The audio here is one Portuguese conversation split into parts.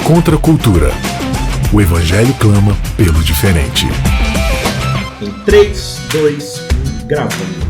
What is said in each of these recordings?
Contra a cultura. O Evangelho clama pelo diferente. Em 3, 2, 1, gravando.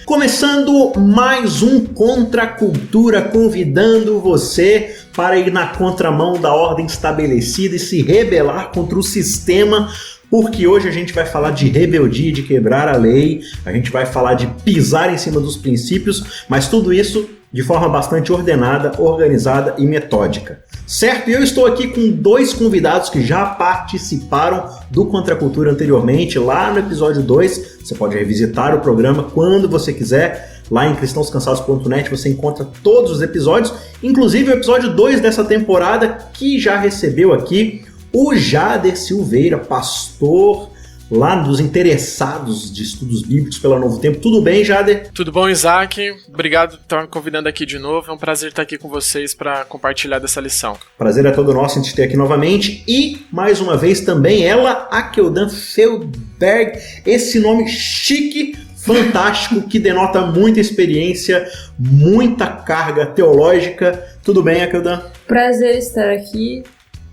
Começando mais um Contra a Cultura, convidando você para ir na contramão da ordem estabelecida e se rebelar contra o sistema, porque hoje a gente vai falar de rebeldia, de quebrar a lei, a gente vai falar de pisar em cima dos princípios, mas tudo isso de forma bastante ordenada, organizada e metódica. Certo? E eu estou aqui com dois convidados que já participaram do Contra a Cultura anteriormente, lá no episódio 2. Você pode revisitar o programa quando você quiser. Lá em cristãoscansados.net você encontra todos os episódios, inclusive o episódio 2 dessa temporada, que já recebeu aqui o Jader Silveira, pastor lá dos interessados de estudos bíblicos pela Novo Tempo. Tudo bem, Jader? Tudo bom, Isaac? Obrigado por estar me convidando aqui de novo. É um prazer estar aqui com vocês para compartilhar dessa lição. Prazer é todo nosso em te ter aqui novamente. E, mais uma vez, também ela, Akeldan Feldberg. Esse nome chique, fantástico, que denota muita experiência, muita carga teológica. Tudo bem, Akeldan? Prazer estar aqui.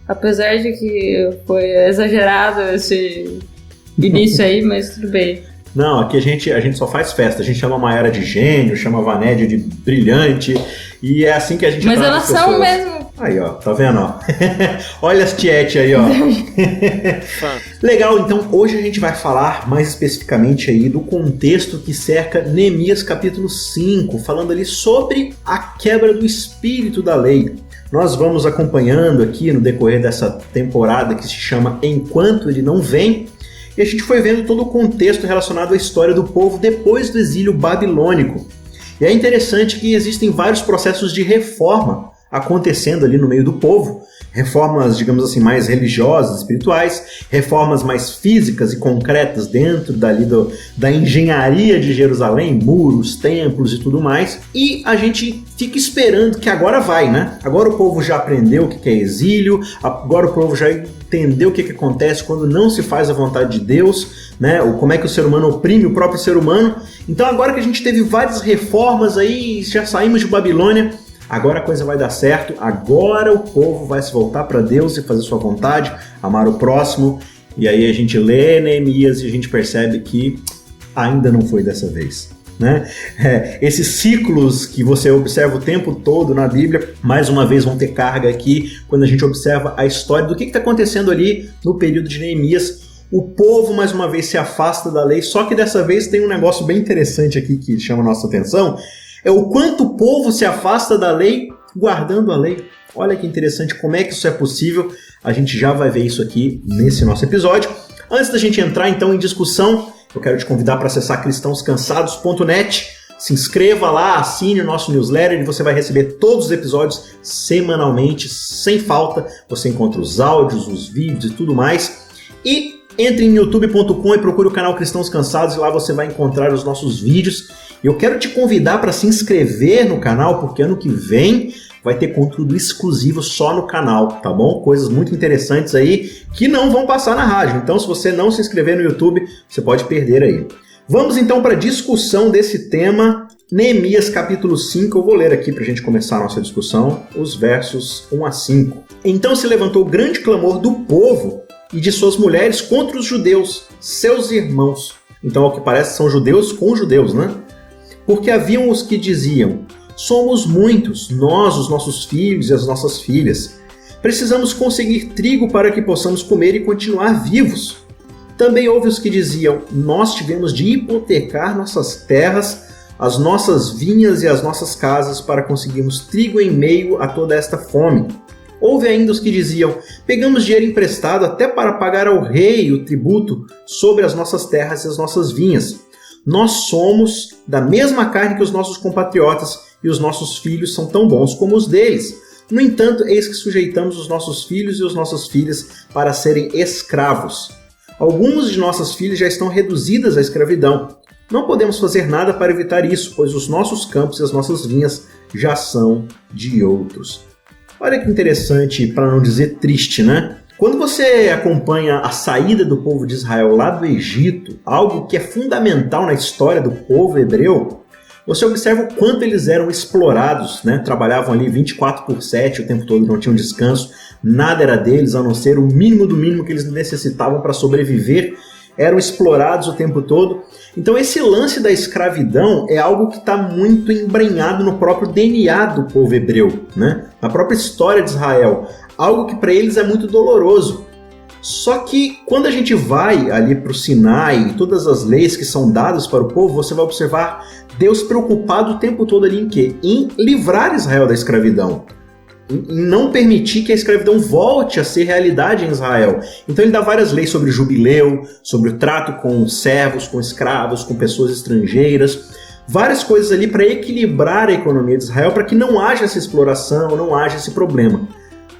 Apesar de que foi exagerado esse início aí, mas tudo bem. Não, aqui a gente só faz festa. A gente chama a Mayara de gênio, chama a Vanédia de brilhante. E é assim que a gente mas elas são mesmo. Aí, ó, tá vendo, ó? Olha as tiete aí, ó. Legal, então hoje a gente vai falar mais especificamente aí do contexto que cerca Neemias capítulo 5, falando ali sobre a quebra do espírito da lei. Nós vamos acompanhando aqui no decorrer dessa temporada que se chama Enquanto Ele Não Vem, e a gente foi vendo todo o contexto relacionado à história do povo depois do exílio babilônico. E é interessante que existem vários processos de reforma acontecendo ali no meio do povo, reformas, digamos assim, mais religiosas, espirituais, reformas mais físicas e concretas dentro dali da engenharia de Jerusalém, muros, templos e tudo mais, e a gente fica esperando que agora vai, né? Agora o povo já aprendeu o que é exílio, agora o povo já entendeu o que acontece quando não se faz a vontade de Deus, né? Ou como é que o ser humano oprime o próprio ser humano. Então agora que a gente teve várias reformas aí, já saímos de Babilônia, agora a coisa vai dar certo, agora o povo vai se voltar para Deus e fazer sua vontade, amar o próximo. E aí a gente lê Neemias e a gente percebe que ainda não foi dessa vez, né? Esses ciclos que você observa o tempo todo na Bíblia, mais uma vez vão ter carga aqui quando a gente observa a história do que está acontecendo ali no período de Neemias. O povo mais uma vez se afasta da lei, só que dessa vez tem um negócio bem interessante aqui que chama a nossa atenção. É o quanto o povo se afasta da lei guardando a lei. Olha que interessante, como é que isso é possível? A gente já vai ver isso aqui nesse nosso episódio. Antes da gente entrar então em discussão, eu quero te convidar para acessar cristãoscansados.net. Se inscreva lá, assine o nosso newsletter e você vai receber todos os episódios semanalmente, sem falta. Você encontra os áudios, os vídeos e tudo mais. E entre em youtube.com e procure o canal Cristãos Cansados e lá você vai encontrar os nossos vídeos. Eu quero te convidar para se inscrever no canal, porque ano que vem vai ter conteúdo exclusivo só no canal, tá bom? Coisas muito interessantes aí que não vão passar na rádio. Então, se você não se inscrever no YouTube, você pode perder aí. Vamos então para a discussão desse tema, Neemias capítulo 5. Eu vou ler aqui para a gente começar a nossa discussão, os versos 1 a 5. Então se levantou grande clamor do povo e de suas mulheres contra os judeus, seus irmãos. Então, ao que parece, são judeus com judeus, né? Porque haviam os que diziam: somos muitos, nós, os nossos filhos e as nossas filhas. Precisamos conseguir trigo para que possamos comer e continuar vivos. Também houve os que diziam: nós tivemos de hipotecar nossas terras, as nossas vinhas e as nossas casas para conseguirmos trigo em meio a toda esta fome. Houve ainda os que diziam: pegamos dinheiro emprestado até para pagar ao rei o tributo sobre as nossas terras e as nossas vinhas. Nós somos da mesma carne que os nossos compatriotas e os nossos filhos são tão bons como os deles. No entanto, eis que sujeitamos os nossos filhos e as nossas filhas para serem escravos. Alguns de nossas filhas já estão reduzidas à escravidão. Não podemos fazer nada para evitar isso, pois os nossos campos e as nossas vinhas já são de outros. Olha que interessante, para não dizer triste, né? Quando você acompanha a saída do povo de Israel lá do Egito, algo que é fundamental na história do povo hebreu, você observa o quanto eles eram explorados, né? Trabalhavam ali 24/7 o tempo todo, não tinham descanso, nada era deles, a não ser o mínimo do mínimo que eles necessitavam para sobreviver, eram explorados o tempo todo. Então esse lance da escravidão é algo que está muito embrenhado no próprio DNA do povo hebreu, né? Na própria história de Israel, algo que para eles é muito doloroso. Só que quando a gente vai ali para o Sinai e todas as leis que são dadas para o povo, você vai observar Deus preocupado o tempo todo ali em quê? Em livrar Israel da escravidão. Em não permitir que a escravidão volte a ser realidade em Israel. Então ele dá várias leis sobre jubileu, sobre o trato com servos, com escravos, com pessoas estrangeiras, várias coisas ali para equilibrar a economia de Israel, para que não haja essa exploração, não haja esse problema.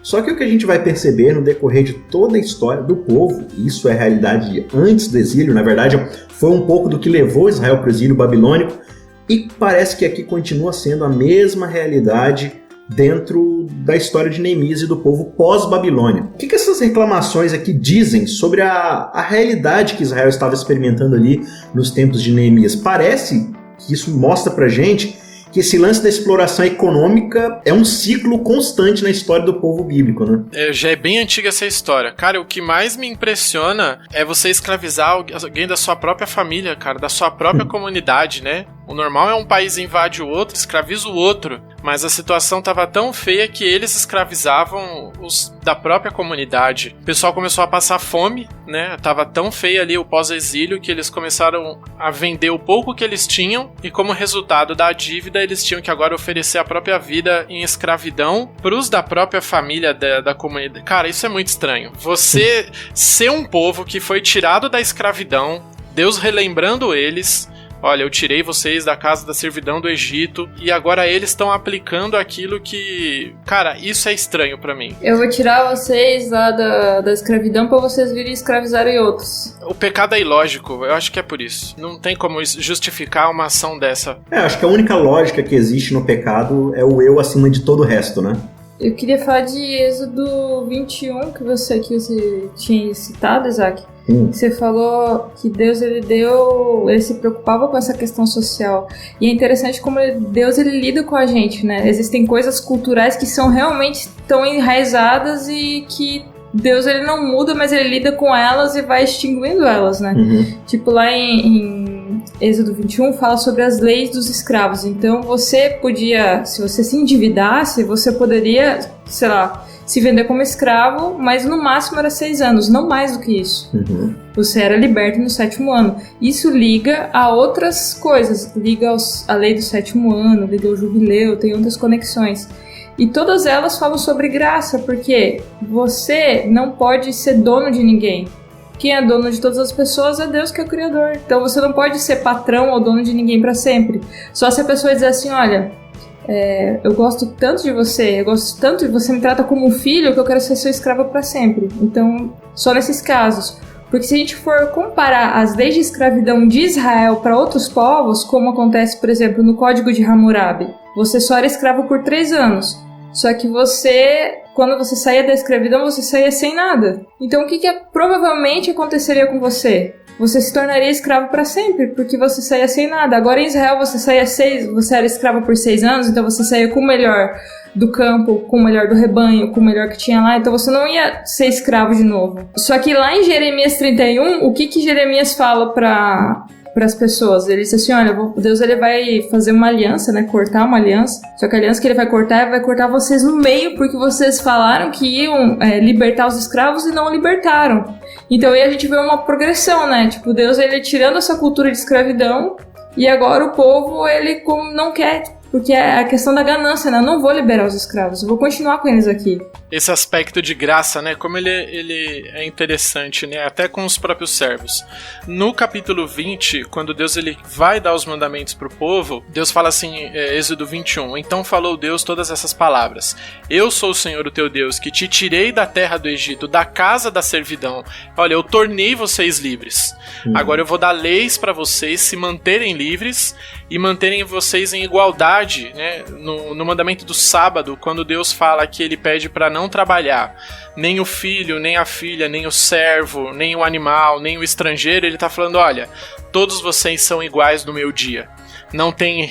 Só que o que a gente vai perceber no decorrer de toda a história do povo, isso é a realidade antes do exílio, na verdade foi um pouco do que levou Israel para o exílio babilônico, e parece que aqui continua sendo a mesma realidade dentro da história de Neemias e do povo pós-Babilônia. O que essas reclamações aqui dizem sobre a realidade que Israel estava experimentando ali nos tempos de Neemias? Parece que isso mostra pra gente que esse lance da exploração econômica é um ciclo constante na história do povo bíblico, né? Já é bem antiga essa história. Cara, o que mais me impressiona é você escravizar alguém da sua própria família, cara, da sua própria comunidade, né? O normal é um país invade o outro, escraviza o outro, mas a situação estava tão feia que eles escravizavam os da própria comunidade. O pessoal começou a passar fome, né? Tava tão feio ali o pós-exílio que eles começaram a vender o pouco que eles tinham e como resultado da dívida eles tinham que agora oferecer a própria vida em escravidão pros da própria família da comunidade. Cara, isso é muito estranho. Você ser um povo que foi tirado da escravidão, Deus relembrando eles... Olha, eu tirei vocês da casa da servidão do Egito e agora eles estão aplicando aquilo que... Cara, isso é estranho pra mim. Eu vou tirar vocês lá da escravidão pra vocês virem escravizarem outros. O pecado é ilógico, eu acho que é por isso. Não tem como justificar uma ação dessa. Acho que a única lógica que existe no pecado é o eu acima de todo o resto, né? Eu queria falar de Êxodo 21, que você tinha citado, Isaac. Você falou que Deus ele se preocupava com essa questão social. E é interessante como Deus ele lida com a gente, né? Existem coisas culturais que são realmente tão enraizadas e que Deus ele não muda, mas ele lida com elas e vai extinguindo elas, né? Tipo lá em Êxodo 21 fala sobre as leis dos escravos. Então você podia, se você se endividasse, você poderia, sei lá, se vender como escravo, mas no máximo era 6 anos, não mais do que isso. Você era liberto no 7º ano. Isso liga a outras coisas, liga a lei do 7º ano, liga ao jubileu, tem outras conexões. E todas elas falam sobre graça, porque você não pode ser dono de ninguém. Quem é dono de todas as pessoas é Deus, que é o Criador. Então você não pode ser patrão ou dono de ninguém para sempre. Só se a pessoa dizer assim, olha... eu gosto tanto de você, eu gosto tanto de você, me trata como um filho que eu quero ser seu escravo para sempre. Então, só nesses casos. Porque se a gente for comparar as leis de escravidão de Israel para outros povos, como acontece, por exemplo, no Código de Hammurabi, você só era escravo por 3 anos. Só que quando você saía da escravidão, você saía sem nada. Então, o que provavelmente aconteceria com você? Você se tornaria escravo para sempre, porque você saía sem nada. Agora em Israel você era escravo por 6 anos, então você saía com o melhor do campo, com o melhor do rebanho, com o melhor que tinha lá, então você não ia ser escravo de novo. Só que lá em Jeremias 31, o que Jeremias fala para as pessoas? Ele diz assim, olha, Deus ele vai fazer uma aliança, né, cortar uma aliança, só que a aliança que ele vai cortar vocês no meio, porque vocês falaram que iam libertar os escravos e não libertaram. Então aí a gente vê uma progressão, né, tipo, Deus ele tirando essa cultura de escravidão e agora o povo ele não quer, porque é a questão da ganância, né, eu não vou liberar os escravos, eu vou continuar com eles aqui. Esse aspecto de graça, né, como ele é interessante, né, até com os próprios servos. No capítulo 20, quando Deus ele vai dar os mandamentos para o povo, Deus fala assim, Êxodo 21, então falou Deus todas essas palavras, eu sou o Senhor o teu Deus, que te tirei da terra do Egito, da casa da servidão, olha, eu tornei vocês livres, agora eu vou dar leis para vocês se manterem livres e manterem vocês em igualdade, né, no mandamento do sábado, quando Deus fala que ele pede para não trabalhar, nem o filho, nem a filha, nem o servo, nem o animal, nem o estrangeiro, ele está falando, olha, todos vocês são iguais no meu dia. não tem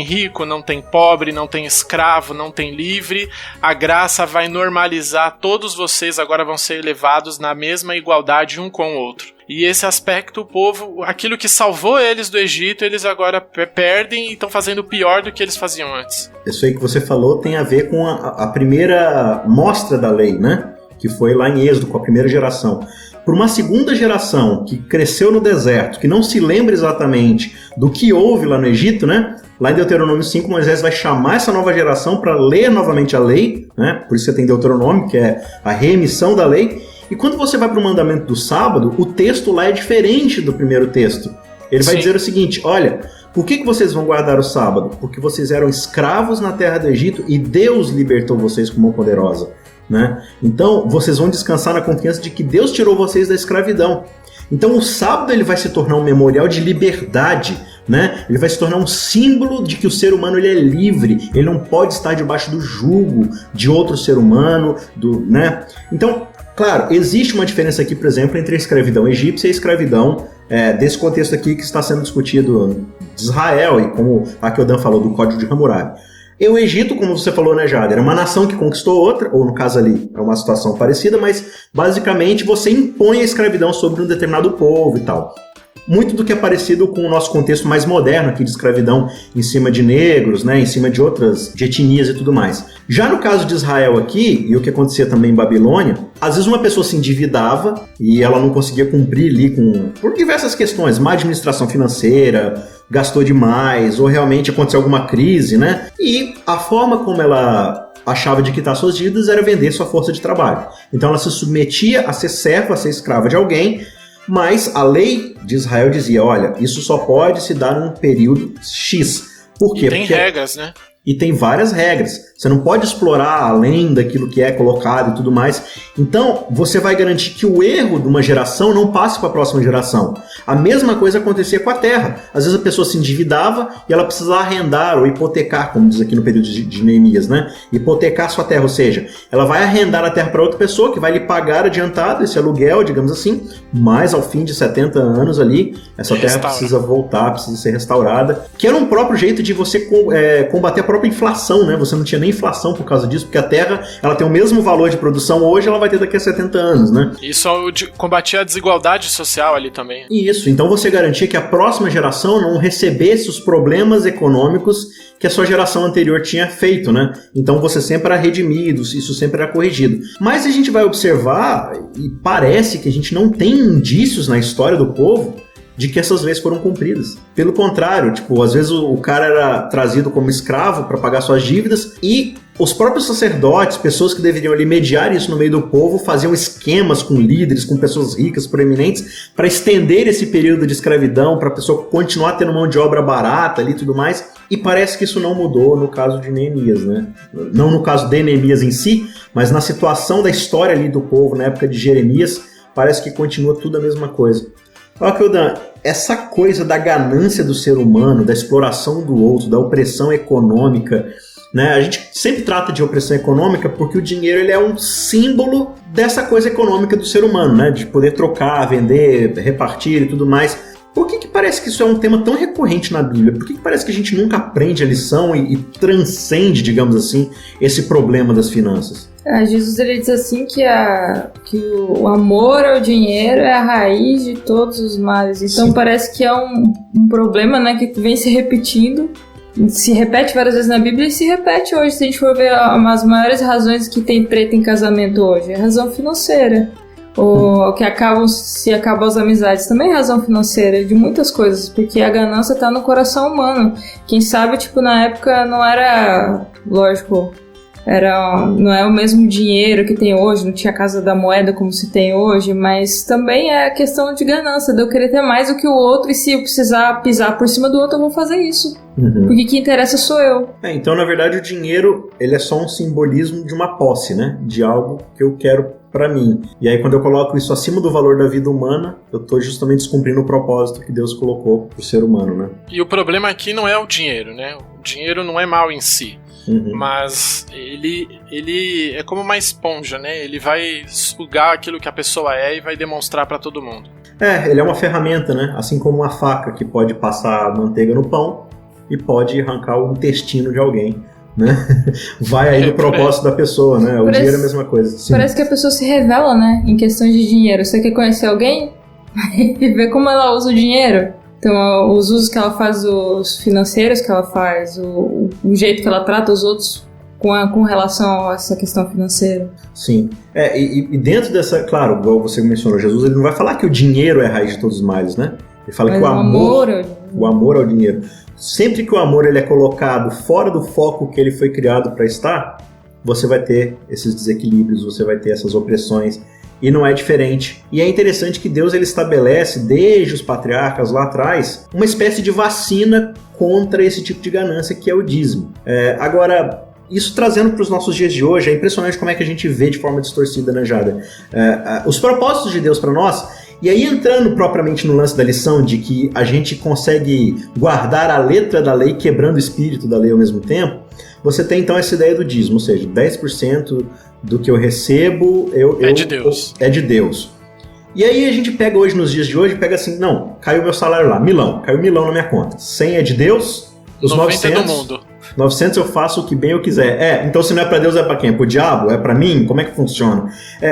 rico, não tem pobre, não tem escravo, não tem livre. A graça vai normalizar, todos vocês agora vão ser elevados na mesma igualdade um com o outro. E esse aspecto, o povo, aquilo que salvou eles do Egito, eles agora perdem e estão fazendo pior do que eles faziam antes. Isso aí que você falou tem a ver com a primeira mostra da lei, né? Que foi lá em Êxodo, com a primeira geração. Por uma segunda geração que cresceu no deserto, que não se lembra exatamente do que houve lá no Egito, né? Lá em Deuteronômio 5, Moisés vai chamar essa nova geração para ler novamente a lei, né? Por isso você tem Deuteronômio, que é a reemissão da lei. E quando você vai para o mandamento do sábado, o texto lá é diferente do primeiro texto. Ele vai dizer o seguinte: olha, por que vocês vão guardar o sábado? Porque vocês eram escravos na terra do Egito e Deus libertou vocês com mão poderosa. Né? Então, vocês vão descansar na confiança de que Deus tirou vocês da escravidão. Então, o sábado ele vai se tornar um memorial de liberdade, né? Ele vai se tornar um símbolo de que o ser humano ele é livre, ele não pode estar debaixo do jugo de outro ser humano, né? Então, claro, existe uma diferença aqui, por exemplo, entre a escravidão egípcia e a escravidão desse contexto aqui que está sendo discutido de Israel, e como a Keldan falou, do Código de Hammurabi. E o Egito, como você falou, né, Jada, era uma nação que conquistou outra, ou no caso ali, é uma situação parecida, mas basicamente você impõe a escravidão sobre um determinado povo e tal. Muito do que é parecido com o nosso contexto mais moderno aqui de escravidão em cima de negros, né, em cima de outras, de etnias e tudo mais. Já no caso de Israel aqui, e o que acontecia também em Babilônia, às vezes uma pessoa se endividava e ela não conseguia cumprir ali por diversas questões, má administração financeira, gastou demais, ou realmente aconteceu alguma crise, né? E a forma como ela achava de quitar suas dívidas era vender sua força de trabalho. Então ela se submetia a ser serva, a ser escrava de alguém, mas a lei de Israel dizia, olha, isso só pode se dar num período X. Por quê? Tem regras, né? E tem várias regras. Você não pode explorar além daquilo que é colocado e tudo mais. Então, você vai garantir que o erro de uma geração não passe para a próxima geração. A mesma coisa acontecia com a terra. Às vezes a pessoa se endividava e ela precisava arrendar ou hipotecar, como diz aqui no período de Neemias, né? Hipotecar sua terra, ou seja, ela vai arrendar a terra para outra pessoa que vai lhe pagar adiantado esse aluguel, digamos assim, mas ao fim de 70 anos ali, essa terra precisa voltar, precisa ser restaurada, que era um próprio jeito de você combater a própria inflação, né? Você não tinha nem inflação por causa disso, porque a terra ela tem o mesmo valor de produção hoje, ela vai ter daqui a 70 anos, né? Isso combatia a desigualdade social ali também. Isso, então você garantia que a próxima geração não recebesse os problemas econômicos que a sua geração anterior tinha feito, né? Então você sempre era redimido, isso sempre era corrigido. Mas a gente vai observar, e parece que a gente não tem indícios na história do povo de que essas leis foram cumpridas. Pelo contrário, às vezes o cara era trazido como escravo para pagar suas dívidas e os próprios sacerdotes, pessoas que deveriam ali mediar isso no meio do povo, faziam esquemas com líderes, com pessoas ricas, proeminentes, para estender esse período de escravidão, para a pessoa continuar tendo mão de obra barata ali e tudo mais. E parece que isso não mudou no caso de Neemias, né? Não no caso de Neemias em si, mas na situação da história ali do povo, na época de Jeremias, parece que continua tudo a mesma coisa. Olha, Keldan, essa coisa da ganância do ser humano, da exploração do outro, da opressão econômica, né? A gente sempre trata de opressão econômica porque o dinheiro ele é um símbolo dessa coisa econômica do ser humano, né? De poder trocar, vender, repartir e tudo mais. Por que parece que isso é um tema tão recorrente na Bíblia? Por que parece que a gente nunca aprende a lição e transcende, digamos assim, esse problema das finanças? Jesus ele diz assim que o amor ao dinheiro é a raiz de todos os males. Então Sim. Parece que é um problema, né, que vem se repetindo. Se repete várias vezes na Bíblia e se repete hoje. Se a gente for ver as maiores razões que tem treta em casamento hoje, é razão financeira. Ou que acabam as amizades, também é razão financeira, de muitas coisas, porque a ganância tá no coração humano. Quem sabe, na época não era, lógico, não é o mesmo dinheiro que tem hoje, não tinha a casa da moeda como se tem hoje, mas também é a questão de ganância, de eu querer ter mais do que o outro, e se eu precisar pisar por cima do outro, eu vou fazer isso. Porque quem interessa sou eu. Então, na verdade, o dinheiro ele é só um simbolismo de uma posse, né? De algo que eu quero para mim. E aí, quando eu coloco isso acima do valor da vida humana, eu tô justamente descumprindo o propósito que Deus colocou pro ser humano, né? E o problema aqui não é o dinheiro, né? O dinheiro não é mal em si. Mas ele é como uma esponja, né? Ele vai sugar aquilo que a pessoa é e vai demonstrar para todo mundo. Ele é uma ferramenta, né? Assim como uma faca que pode passar manteiga no pão, e pode arrancar o intestino de alguém, né? Vai aí no propósito da pessoa, né? O dinheiro é a mesma coisa. Sim. Parece que a pessoa se revela, né? Em questões de dinheiro. Você quer conhecer alguém? E ver como ela usa o dinheiro. Então, os usos que ela faz, os financeiros que ela faz, o jeito que ela trata os outros com relação a essa questão financeira. Sim. E dentro dessa, claro, igual você mencionou, Jesus, ele não vai falar que o dinheiro é a raiz de todos os males, né? Ele fala que o amor ao dinheiro. Sempre que o amor ele é colocado fora do foco que ele foi criado para estar, você vai ter esses desequilíbrios, você vai ter essas opressões. E não é diferente. E é interessante que Deus ele estabelece, desde os patriarcas lá atrás, uma espécie de vacina contra esse tipo de ganância que é o dízimo. Agora, isso trazendo para os nossos dias de hoje, é impressionante como é que a gente vê de forma distorcida, né, Jada? Os propósitos de Deus para nós, e aí entrando propriamente no lance da lição de que a gente consegue guardar a letra da lei quebrando o espírito da lei ao mesmo tempo, você tem então essa ideia do dízimo, ou seja, 10% do que eu recebo é de Deus. É de Deus. E aí a gente pega hoje, nos dias de hoje, pega assim, não, caiu meu salário lá, caiu milão na minha conta. 100 é de Deus, os 90 900... é do mundo. 900 eu faço o que bem eu quiser. Então se não é pra Deus, é pra quem? É pro diabo? É pra mim? Como é que funciona?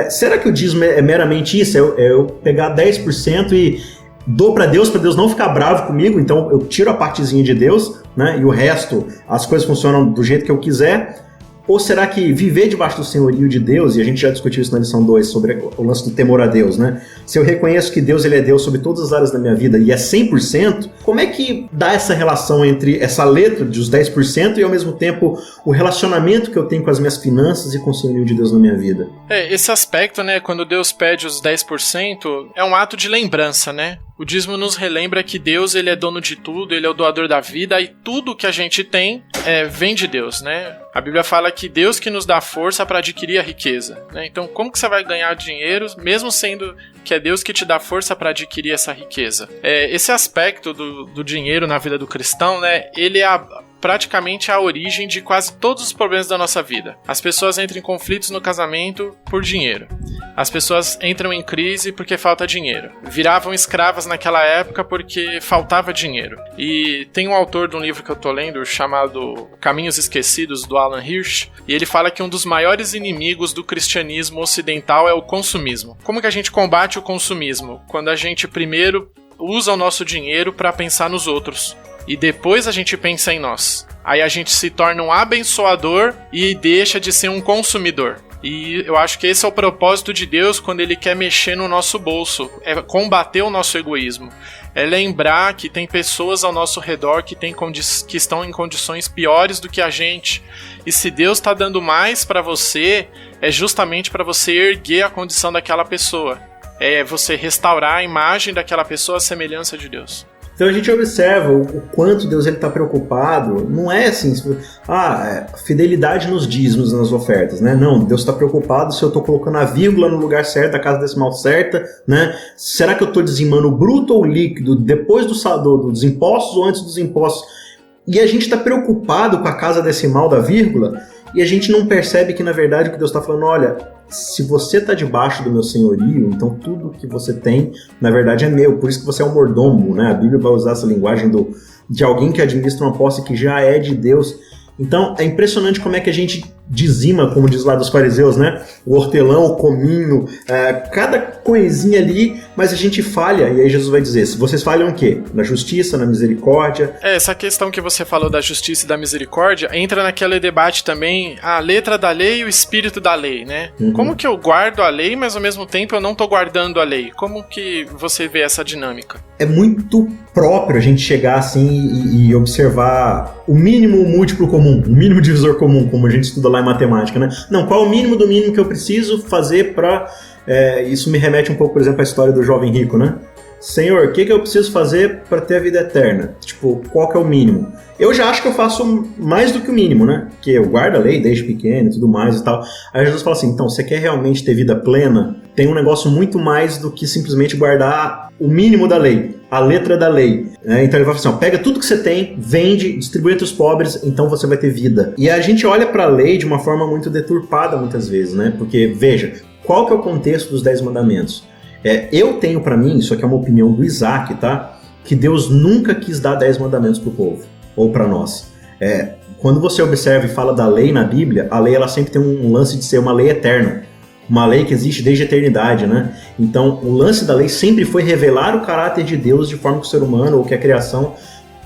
Será que o dízimo é meramente isso? É eu pegar 10% e dou pra Deus não ficar bravo comigo, então eu tiro a partezinha de Deus, né? E o resto, as coisas funcionam do jeito que eu quiser. Ou será que viver debaixo do senhorio de Deus, e a gente já discutiu isso na lição 2, sobre o lance do temor a Deus, né? Se eu reconheço que Deus ele é Deus sobre todas as áreas da minha vida e é 100%, como é que dá essa relação entre essa letra dos 10% e ao mesmo tempo o relacionamento que eu tenho com as minhas finanças e com o senhorio de Deus na minha vida? Esse aspecto, né, quando Deus pede os 10%, é um ato de lembrança, né? O dízimo nos relembra que Deus ele é dono de tudo, ele é o doador da vida e tudo que a gente tem vem de Deus, né? A Bíblia fala que Deus que nos dá força para adquirir a riqueza, né? Então, como que você vai ganhar dinheiro, mesmo sendo que é Deus que te dá força para adquirir essa riqueza? Esse aspecto do dinheiro na vida do cristão, né? Ele é praticamente a origem de quase todos os problemas da nossa vida. As pessoas entram em conflitos no casamento por dinheiro. As pessoas entram em crise porque falta dinheiro. Viravam escravas naquela época porque faltava dinheiro. E tem um autor de um livro que eu tô lendo chamado Caminhos Esquecidos, do Alan Hirsch, e ele fala que um dos maiores inimigos do cristianismo ocidental é o consumismo. Como que a gente combate o consumismo? Quando a gente primeiro usa o nosso dinheiro para pensar nos outros. E depois a gente pensa em nós. Aí a gente se torna um abençoador e deixa de ser um consumidor. E eu acho que esse é o propósito de Deus quando Ele quer mexer no nosso bolso. É combater o nosso egoísmo. É lembrar que tem pessoas ao nosso redor que estão em condições piores do que a gente. E se Deus está dando mais para você, é justamente para você erguer a condição daquela pessoa. É você restaurar a imagem daquela pessoa à semelhança de Deus. Então a gente observa o quanto Deus está preocupado, não é assim, fidelidade nos dízimos, nas ofertas, né? Não, Deus está preocupado se eu estou colocando a vírgula no lugar certo, a casa decimal certa, né? Será que eu estou dizimando o bruto ou o líquido, depois dos impostos ou antes dos impostos? E a gente está preocupado com a casa decimal da vírgula e a gente não percebe que na verdade o que Deus está falando, olha, se você está debaixo do meu senhorio, então tudo que você tem, na verdade, é meu. Por isso que você é um mordomo, né? A Bíblia vai usar essa linguagem de alguém que administra uma posse que já é de Deus. Então, é impressionante como é que a gente dizima, como diz lá dos fariseus, né? O hortelão, o cominho, cada coisinha ali, mas a gente falha. E aí Jesus vai dizer, se vocês falham o quê? Na justiça, na misericórdia? Essa questão que você falou da justiça e da misericórdia, entra naquele debate também, a letra da lei e o espírito da lei, né? Uhum. Como que eu guardo a lei, mas ao mesmo tempo eu não tô guardando a lei? Como que você vê essa dinâmica? É muito próprio a gente chegar assim e observar o mínimo múltiplo comum, o mínimo divisor comum, como a gente estuda lá em matemática, né? Não, qual é o mínimo do mínimo que eu preciso fazer para... isso me remete um pouco, por exemplo, à história do jovem rico, né? Senhor, o que eu preciso fazer para ter a vida eterna? Tipo, qual que é o mínimo? Eu já acho que eu faço mais do que o mínimo, né? Porque eu guardo a lei desde pequeno e tudo mais e tal. Aí Jesus fala assim, então, você quer realmente ter vida plena? Tem um negócio muito mais do que simplesmente guardar o mínimo da lei, a letra da lei. Né? Então ele vai falar assim, pega tudo que você tem, vende, distribui entre os pobres, então você vai ter vida. E a gente olha para a lei de uma forma muito deturpada muitas vezes, né? Porque, veja, qual que é o contexto dos 10 mandamentos? Eu tenho para mim, isso aqui é uma opinião do Isaac, tá? Que Deus nunca quis dar 10 mandamentos pro povo. ou para nós. Quando você observa e fala da lei na Bíblia, a lei ela sempre tem um lance de ser uma lei eterna. Uma lei que existe desde a eternidade, né? Então, o lance da lei sempre foi revelar o caráter de Deus de forma que o ser humano ou que a criação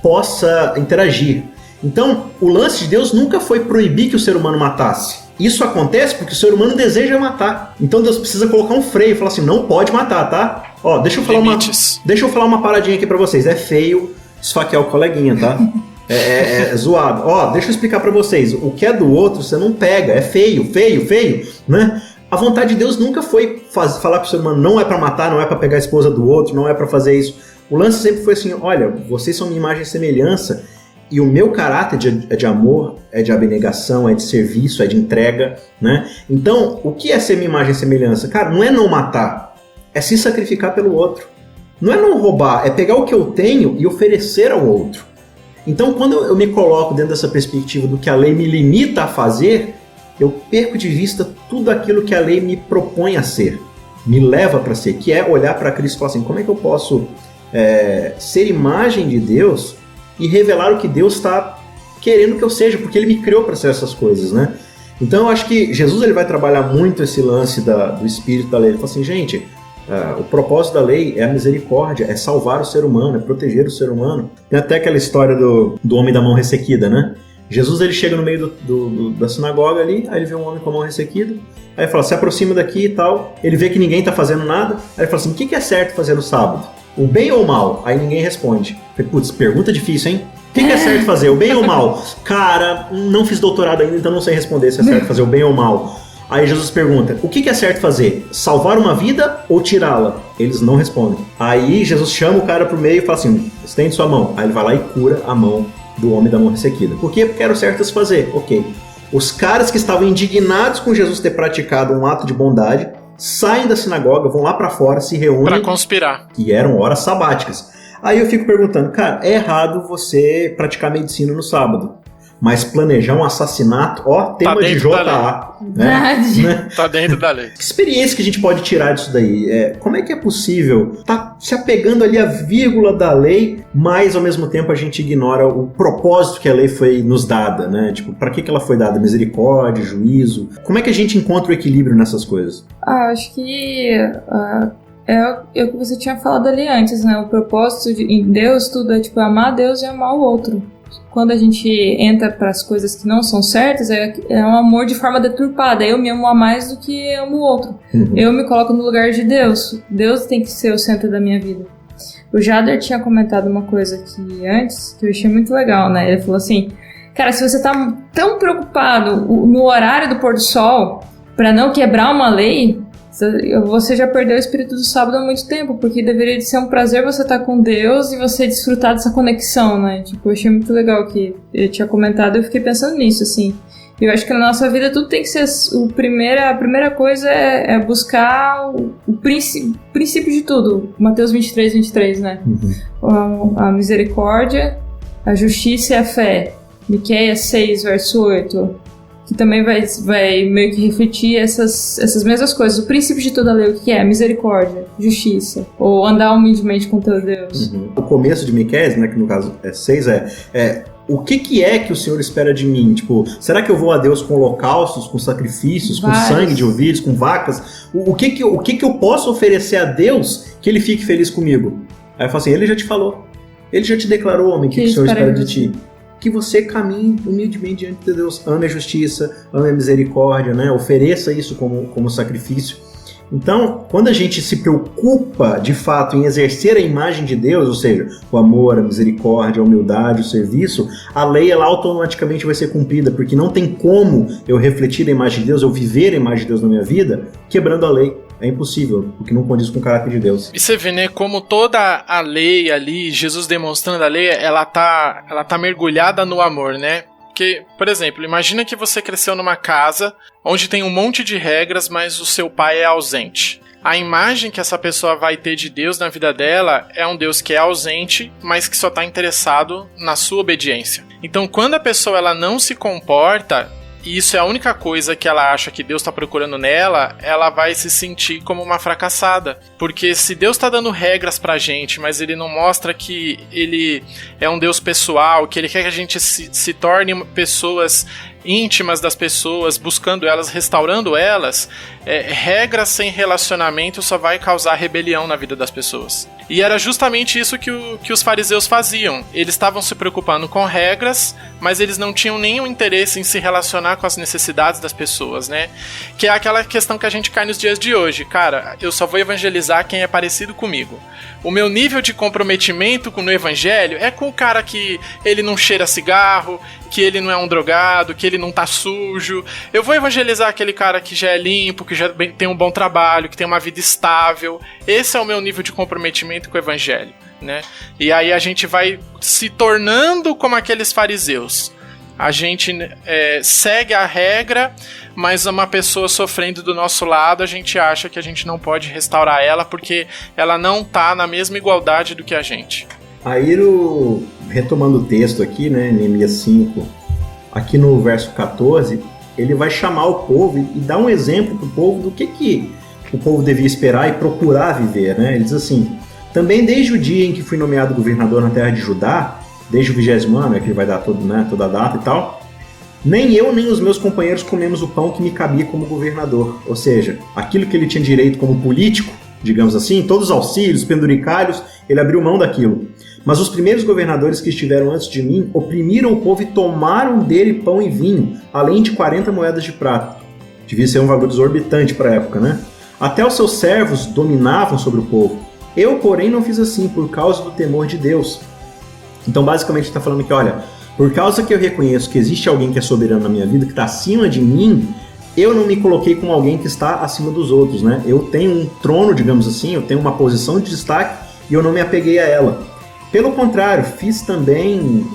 possa interagir. Então, o lance de Deus nunca foi proibir que o ser humano matasse. Isso acontece porque o ser humano deseja matar. Então, Deus precisa colocar um freio e falar assim, não pode matar, tá? Ó, deixa eu falar uma paradinha aqui pra vocês. É feio esfaquear o coleguinha, tá? É zoado. Ó, deixa eu explicar pra vocês. O que é do outro, você não pega. É feio, né? A vontade de Deus nunca foi falar pro ser humano, não é pra matar, não é pra pegar a esposa do outro, não é pra fazer isso. O lance sempre foi assim, olha, vocês são minha imagem e semelhança, e o meu caráter é de amor, é de abnegação, é de serviço, é de entrega, né? Então, o que é ser minha imagem e semelhança? Cara, não é não matar, é se sacrificar pelo outro. Não é não roubar, é pegar o que eu tenho e oferecer ao outro. Então, quando eu me coloco dentro dessa perspectiva do que a lei me limita a fazer, eu perco de vista tudo aquilo que a lei me propõe a ser, me leva para ser, que é olhar para Cristo e falar assim, como é que eu posso ser imagem de Deus e revelar o que Deus está querendo que eu seja, porque Ele me criou para ser essas coisas, né? Então eu acho que Jesus ele vai trabalhar muito esse lance do espírito da lei. Ele fala assim, gente, o propósito da lei é a misericórdia, é salvar o ser humano, é proteger o ser humano. Tem até aquela história do homem da mão ressequida, né? Jesus ele chega no meio da sinagoga ali, aí ele vê um homem com a mão ressequida, aí ele fala, se aproxima daqui e tal, ele vê que ninguém está fazendo nada, aí ele fala assim, o que é certo fazer no sábado? O bem ou o mal? Aí ninguém responde. Putz, pergunta difícil, hein? O que é certo fazer, o bem ou o mal? Cara, não fiz doutorado ainda, então não sei responder se é certo fazer o bem ou o mal. Aí Jesus pergunta, o que é certo fazer? Salvar uma vida ou tirá-la? Eles não respondem. Aí Jesus chama o cara pro meio e fala assim, estende sua mão. Aí ele vai lá e cura a mão do homem da mão ressequida. Por quê? Porque era o certo a se fazer. Ok. Os caras que estavam indignados com Jesus ter praticado um ato de bondade, saem da sinagoga, vão lá pra fora, se reúnem. Pra conspirar. E eram horas sabáticas. Aí eu fico perguntando, cara, é errado você praticar medicina no sábado. Mas planejar um assassinato, tema de JA. Né? Tá dentro da lei. Que experiência que a gente pode tirar disso daí? Como é que é possível tá se apegando ali à vírgula da lei, mas ao mesmo tempo a gente ignora o propósito que a lei foi nos dada, né? Tipo, pra que ela foi dada? Misericórdia, juízo? Como é que a gente encontra o equilíbrio nessas coisas? Acho que é o que você tinha falado ali antes, né? O propósito em Deus, tudo é tipo amar a Deus e amar o outro. Quando a gente entra para as coisas que não são certas, é um amor de forma deturpada. Eu me amo a mais do que amo o outro. Uhum. Eu me coloco no lugar de Deus. Deus tem que ser o centro da minha vida. O Jader tinha comentado uma coisa aqui antes, que eu achei muito legal, né? Ele falou assim, cara, se você tá tão preocupado no horário do pôr do sol para não quebrar uma lei, você já perdeu o espírito do sábado há muito tempo, porque deveria ser um prazer você estar com Deus e você desfrutar dessa conexão, né? Tipo, eu achei muito legal que ele tinha comentado, eu fiquei pensando nisso, assim. Eu acho que na nossa vida tudo tem que ser... A primeira coisa é buscar o princípio de tudo. Mateus 23, né? Uhum. A misericórdia, a justiça e a fé. Miqueias 6, verso 8. Que também vai meio que refletir essas mesmas coisas. O princípio de toda a lei, o que é? Misericórdia, justiça, ou andar humildemente com teu Deus. Uhum. O começo de Miqueias, né, que no caso é 6, o que é que o Senhor espera de mim? Tipo, será que eu vou a Deus com holocaustos, com sacrifícios, com sangue de ovelhas, com vacas? O que eu posso oferecer a Deus que Ele fique feliz comigo? Aí eu falo assim, Ele já te falou. Ele já te declarou, homem, o que o Senhor espera de ti. Que você caminhe humildemente diante de Deus, ame a justiça, ame a misericórdia, né? Ofereça isso como sacrifício. Então, quando a gente se preocupa de fato em exercer a imagem de Deus, ou seja, o amor, a misericórdia, a humildade, o serviço, a lei ela automaticamente vai ser cumprida, porque não tem como eu refletir a imagem de Deus, eu viver a imagem de Deus na minha vida, quebrando a lei. É impossível, porque não condiz com o caráter de Deus. E você vê, né, como toda a lei ali, Jesus demonstrando a lei, ela tá mergulhada no amor, né? Porque, por exemplo, imagina que você cresceu numa casa onde tem um monte de regras, mas o seu pai é ausente. A imagem que essa pessoa vai ter de Deus na vida dela é um Deus que é ausente, mas que só está interessado na sua obediência. Então, quando a pessoa ela não se comporta e isso é a única coisa que ela acha que Deus está procurando nela, ela vai se sentir como uma fracassada. Porque se Deus está dando regras pra gente, mas ele não mostra que ele é um Deus pessoal, que ele quer que a gente se torne pessoas íntimas das pessoas, buscando elas, restaurando elas, regras sem relacionamento só vai causar rebelião na vida das pessoas. E era justamente isso que os fariseus faziam. Eles estavam se preocupando com regras, mas eles não tinham nenhum interesse em se relacionar com as necessidades das pessoas, né? Que é aquela questão que a gente cai nos dias de hoje. Cara, eu só vou evangelizar quem é parecido comigo. O meu nível de comprometimento no evangelho é com o cara que ele não cheira cigarro, que ele não é um drogado, que ele não tá sujo. Eu vou evangelizar aquele cara que já é limpo, que já tem um bom trabalho, que tem uma vida estável. Esse é o meu nível de comprometimento com o evangelho, né? E aí a gente vai se tornando como aqueles fariseus. A gente segue a regra, mas uma pessoa sofrendo do nosso lado, a gente acha que a gente não pode restaurar ela porque ela não tá na mesma igualdade do que a gente. Aí, retomando o texto aqui, né, Neemias 5, aqui no verso 14, ele vai chamar o povo e dar um exemplo para o povo do que o povo devia esperar e procurar viver, né? Ele diz assim: também desde o dia em que fui nomeado governador na terra de Judá, desde o 20º ano, que ele vai dar toda a data e tal, nem eu nem os meus companheiros comemos o pão que me cabia como governador. Ou seja, aquilo que ele tinha direito como político, digamos assim, todos os auxílios, penduricalhos, ele abriu mão daquilo. Mas os primeiros governadores que estiveram antes de mim oprimiram o povo e tomaram dele pão e vinho, além de 40 moedas de prata. Devia ser um valor exorbitante para a época, né? Até os seus servos dominavam sobre o povo. Eu, porém, não fiz assim por causa do temor de Deus. Então, basicamente, está falando que, olha, por causa que eu reconheço que existe alguém que é soberano na minha vida, que está acima de mim, eu não me coloquei como alguém que está acima dos outros, né? Eu tenho um trono, digamos assim, eu tenho uma posição de destaque e eu não me apeguei a ela. Pelo contrário, fiz também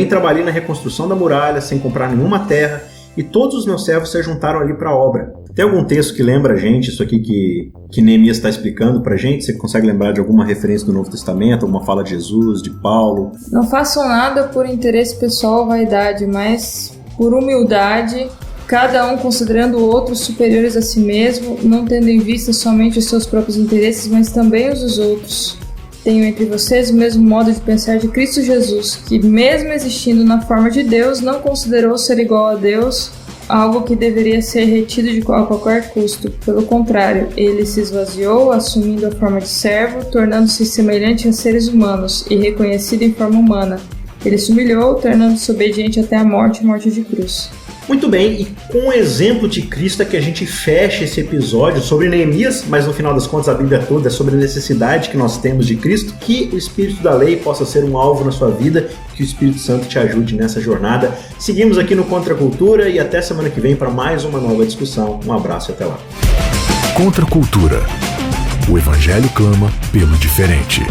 trabalhei na reconstrução da muralha sem comprar nenhuma terra e todos os meus servos se juntaram ali para a obra. Tem algum texto que lembra a gente isso aqui que Neemias está explicando para a gente? Você consegue lembrar de alguma referência do Novo Testamento, alguma fala de Jesus, de Paulo? Não façam nada por interesse pessoal ou vaidade, mas por humildade, cada um considerando outros superiores a si mesmo, não tendo em vista somente os seus próprios interesses, mas também os dos outros. Tenho entre vocês o mesmo modo de pensar de Cristo Jesus, que mesmo existindo na forma de Deus, não considerou ser igual a Deus algo que deveria ser retido a qualquer custo. Pelo contrário, ele se esvaziou, assumindo a forma de servo, tornando-se semelhante a seres humanos e reconhecido em forma humana. Ele se humilhou, tornando-se obediente até a morte de cruz. Muito bem, e com o exemplo de Cristo é que a gente fecha esse episódio sobre Neemias, mas no final das contas a Bíblia toda é sobre a necessidade que nós temos de Cristo, que o Espírito da Lei possa ser um alvo na sua vida, que o Espírito Santo te ajude nessa jornada. Seguimos aqui no Contra a Cultura e até semana que vem para mais uma nova discussão. Um abraço e até lá. Contra a Cultura. O Evangelho clama pelo diferente.